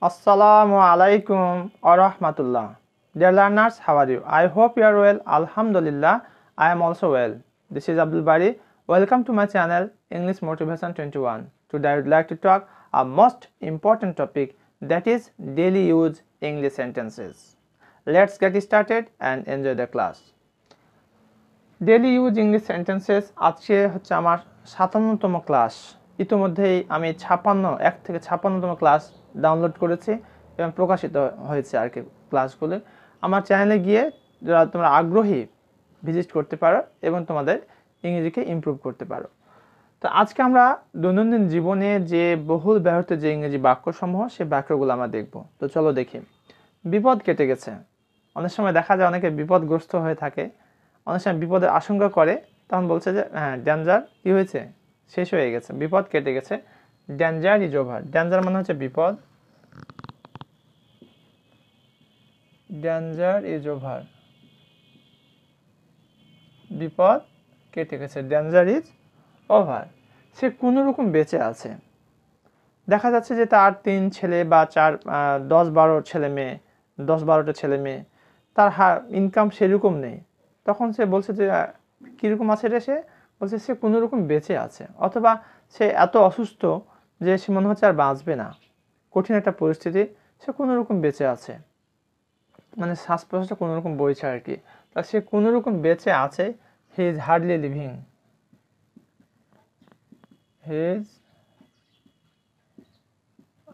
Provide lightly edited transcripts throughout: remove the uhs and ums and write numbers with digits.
Assalamu alaikum wa rahmatullah. Dear learners, how are you? I hope you are well. Alhamdulillah, I am also well. This is Abdul Bari. Welcome to my channel English Motivation 21. Today I would like to talk a most important topic, that is daily use English sentences. Let's get started and enjoy the class. Daily use English sentences আজকে হচ্ছে আমার 57তম class. ইতিমধ্যেই আমি 1 থেকে 56তম class download করেছি এবং প্রকাশিত হয়েছে আর কি ক্লাসগুলো। আমার চ্যানেলে গিয়ে যারা তোমরা আগ্রহী ভিজিট করতে পারো এবং তোমাদের ইংরেজিকে ইমপ্রুভ করতে পারো। তো আজকে আমরা দৈনন্দিন জীবনে যে বহুল ব্যবহৃত যে ইংরেজি বাক্যসমূহ সেই বাক্যগুলো আমরা দেখব। তো চলো দেখি। বিপদ কেটে গেছে। অনেক সময় দেখা যায় অনেকে বিপদগ্রস্ত হয়ে থাকে, অনেক সময় বিপদের আশঙ্কা করে, তখন বলছে যে হ্যাঁ ডেঞ্জার কি হয়েছে, শেষ হয়ে গেছে, বিপদ কেটে গেছে। Danger is over. ডেঞ্জার মানে হচ্ছে বিপদ। ডেঞ্জার ইজ ওভার, বিপদ কেটে গেছে। Danger is over. সে কোনো রকম বেঁচে আছে। দেখা যাচ্ছে যে তার 3 ছেলে বা 10-12 ছেলে মেয়ে, 10-12টা ছেলে মেয়ে, তার ইনকাম সেরকম নেই। তখন সে বলছে যে কীরকম আছে রে, সে বলছে সে কোনো রকম বেঁচে আছে। অথবা সে এত অসুস্থ যে সে মনে হচ্ছে আর বাঁচবে না, কঠিন একটা পরিস্থিতি, সে কোনো রকম বেঁচে আছে, মানে শ্বাস প্রশ্বাসটা কোনো রকম বইছে আর কি। তা সে কোনো রকম বেঁচে আছে। He is hardly living. He is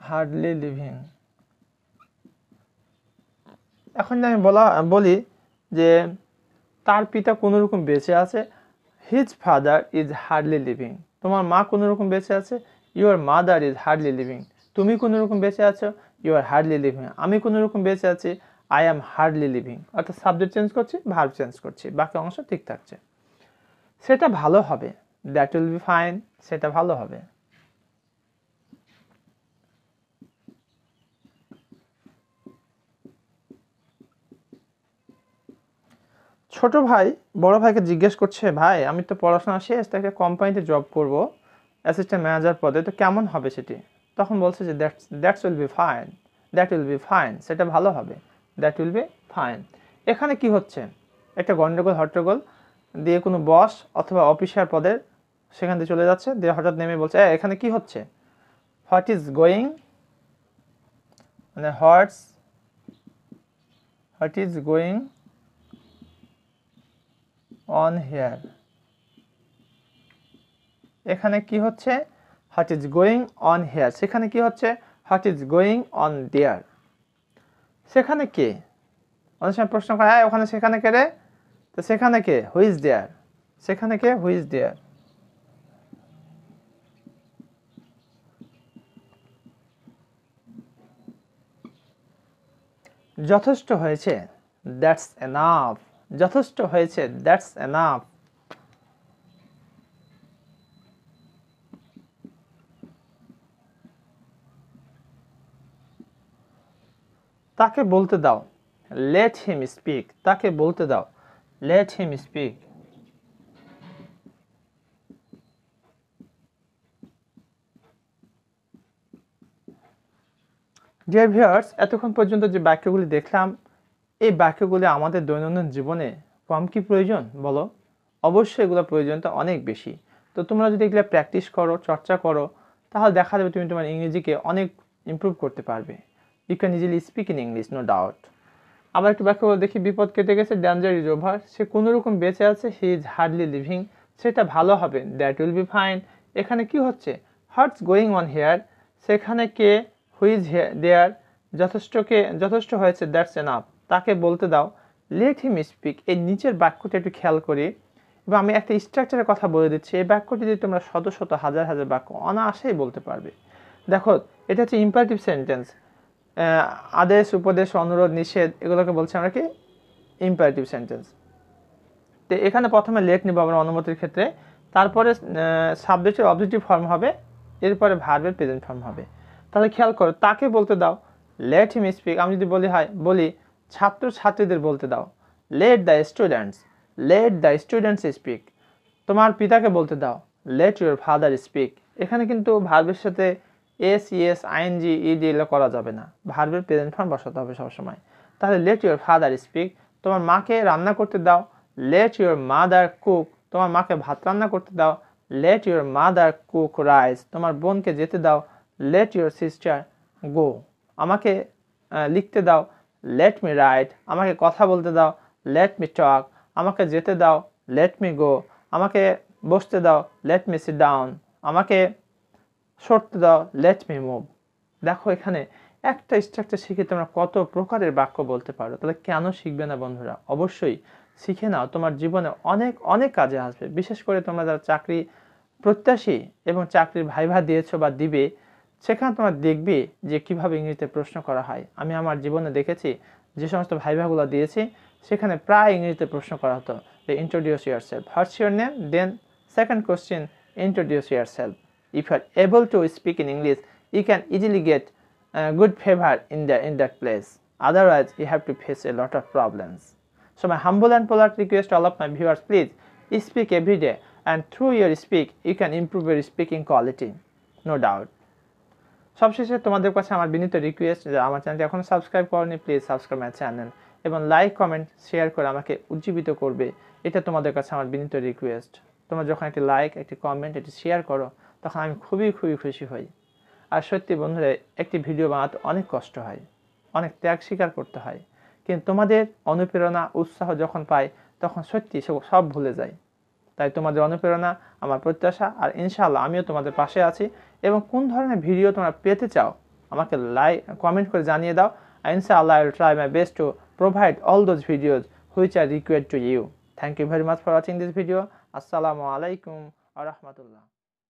hardly living. এখন আমি বলি যে তার পিতা কোনো রকম বেঁচে আছে। His father is hardly living. তোমার মা কোনো রকম বেঁচে আছে। Your mother is hardly living. তুমি কোনো রকম বেঁচে আছো। You are hardly living. আমি কোনো রকম বেঁচে আছি। I am hardly living. অর্থাৎ সাবজেক্ট চেঞ্জ করছি, ভার্ব চেঞ্জ করছি, বাকি অংশ ঠিক থাকছে। সেটা ভালো হবে। That will be fine. সেটা ভালো হবে। ছোট ভাই বড় ভাইকে জিজ্ঞেস করছে, ভাই আমি তো পড়াশোনা শেষ, তাকে কোম্পানিতে জব করব অ্যাসিস্ট্যান্ট ম্যানেজার পদে, তো কেমন হবে সেটি? তখন বলছে যে that's will be fine. That will be fine. সেটা ভালো হবে। That will be fine. এখানে কি হচ্ছে? একটা গন্ডগোল হট্টগোল দিয়ে কোনো বস অথবা অফিসার পদের সেখান থেকে চলে যাচ্ছে, দিয়ে হঠাৎ নেমে বলছে এখানে কি হচ্ছে। হোয়াট ইজ গোয়িং, মানে what is going on here. এখানে কি হচ্ছে? What is going on here. সেখানে কি হচ্ছে? What is going on their. সেখানে কে? অনেক সময় প্রশ্ন করে ওখানে সেখানে কে রে, তো সেখানে কে? হু ইজ দেয়ার। সেখানে কে? Who is there. যথেষ্ট হয়েছে। That's enough. যথেষ্ট হয়েছে। That's enough. তাকে বলতে দাও। Let him speak. তাকে বলতে দাও। Let him speak. Dear viewers, এতক্ষণ পর্যন্ত যে বাক্যগুলি দেখলাম, এই বাক্যগুলি আমাদের দৈনন্দিন জীবনে কম কি প্রয়োজন বলো? অবশ্যই এগুলো প্রয়োজনটা অনেক বেশি। তো তোমরা যদি এগুলো প্র্যাকটিস করো, চর্চা করো, তাহলে দেখা যাবে তুমি তোমার ইংরেজিকে অনেক ইমপ্রুভ করতে পারবে। You can easily speak in English, no doubt. আবার একটু বাক্য দেখি। বিপদ কেটে গেছে। Danger is over. সে কোনো রকম বেঁচে আছে। He is hardly living. সেটা ভালো হবে। That will be fine. এখানে কি হচ্ছে? What's going on here. সেখানে কে? Who is there. যথেষ্ট হয়েছে। That's enough. তাকে বলতে দাও। Let him speak. এই নিচের বাক্যটা একটু খেয়াল করি এবং আমি একটা স্ট্রাকচারের কথা বলে দিচ্ছি। এই বাক্যটি যদি তোমরা শত শত হাজার হাজার বাক্য অনায়াসেই বলতে পারবে। দেখো, এটা হচ্ছে ইম্পারেটিভ সেন্টেন্স। আদেশ, উপদেশ, অনুরোধ, নিষেধ, এগুলোকে বলছি আমরা কি? Imperative sentence. তো এখানে প্রথমে লেট নিব আমরা অনুমতির ক্ষেত্রে, তারপরে সাবজেক্টের অবজেক্টিভ ফর্ম হবে, এরপরে ভার্বের প্রেজেন্ট ফর্ম হবে। তাহলে খেয়াল করো, তাকে বলতে দাও। Let him speak. আমি যদি বলি ছাত্র ছাত্রীদের বলতে দাও। Let the students speak. তোমার পিতাকে বলতে দাও। Let your father speak. এখানে কিন্তু ভার্বের সাথে এস ইএস আইএনজি ইডি এগুলো করা যাবে না, ভার্বের প্রেজেন্ট ফর্ম বসাতে হবে সবসময়। তাহলে লেট ইউর ফাদার স্পিক, তোমার মাকে রান্না করতে দাও। লেট ইউর মাদার কুক, তোমার মাকে ভাত রান্না করতে দাও। Let your mother cook rice, তোমার বোনকে যেতে দাও। লেট ইউর সিস্টার গো, আমাকে লিখতে দাও। লেট মি রাইট, আমাকে কথা বলতে দাও। লেট মি টক, আমাকে যেতে দাও। লেট মি গো, আমাকে বসতে দাও। লেট মি সিট ডাউন, আমাকে সরতে দাও। Let me move. দেখো এখানে একটা স্ট্রাকচার শিখে তোমরা কত প্রকারের বাক্য বলতে পারো, তাহলে কেন শিখবে না বন্ধুরা? অবশ্যই শিখে নাও, তোমার জীবনে অনেক অনেক কাজে আসবে। বিশেষ করে তোমরা যারা চাকরি প্রত্যাশী এবং চাকরির ভাইভা দিয়েছো বা দিবে, সেখানে তোমরা দেখবে যে কিভাবে ইংরেজিতে প্রশ্ন করা হয়। আমি আমার জীবনে দেখেছি যে সমস্ত ভাইভাগুলো দিয়েছি সেখানে প্রায় ইংরেজিতে প্রশ্ন করা হতো যে introduce yourself, what's your name, then second question introduce yourself. If you are able to speak in English, you can easily get good favor in that place. Otherwise, you have to face a lot of problems. So my humble and polite request to all of my viewers, please speak every day, and through your speak, you can improve your speaking quality, no doubt. সবশেষে তোমাদের কাছে আমার বিনীত request যে আমার চ্যানেলটি এখনো subscribe করনি, please subscribe my channel এবং লাইক কমেন্ট শেয়ার করে আমাকে উজ্জীবিত করবে। এটা তোমাদের কাছে আমার বিনীত রিকোয়েস্ট। তোমরা যখন একটি লাইক, একটি কমেন্ট, একটি শেয়ার করো, তখন আমি খুবই খুবই খুশি হই। আর সত্যি বন্ধুরা, একটি ভিডিও বানাতে অনেক কষ্ট হয়, অনেক ত্যাগ স্বীকার করতে হয়, কিন্তু তোমাদের অনুপ্রেরণা উৎসাহ যখন পাই তখন সত্যি সব ভুলে যাই। তাই তোমাদের অনুপ্রেরণা আমার প্রত্যাশা, আর ইনশাআল্লাহ আমিও তোমাদের পাশে আছি। এবং কোন ধরনের ভিডিও তোমরা পেতে চাও আমাকে কমেন্ট করে জানিয়ে দাও। ইনশাআল্লাহ I will try my best to provide all those videos which are required to you. Thank you very much for watching this video. Assalamu alaikum wa rahmatullah.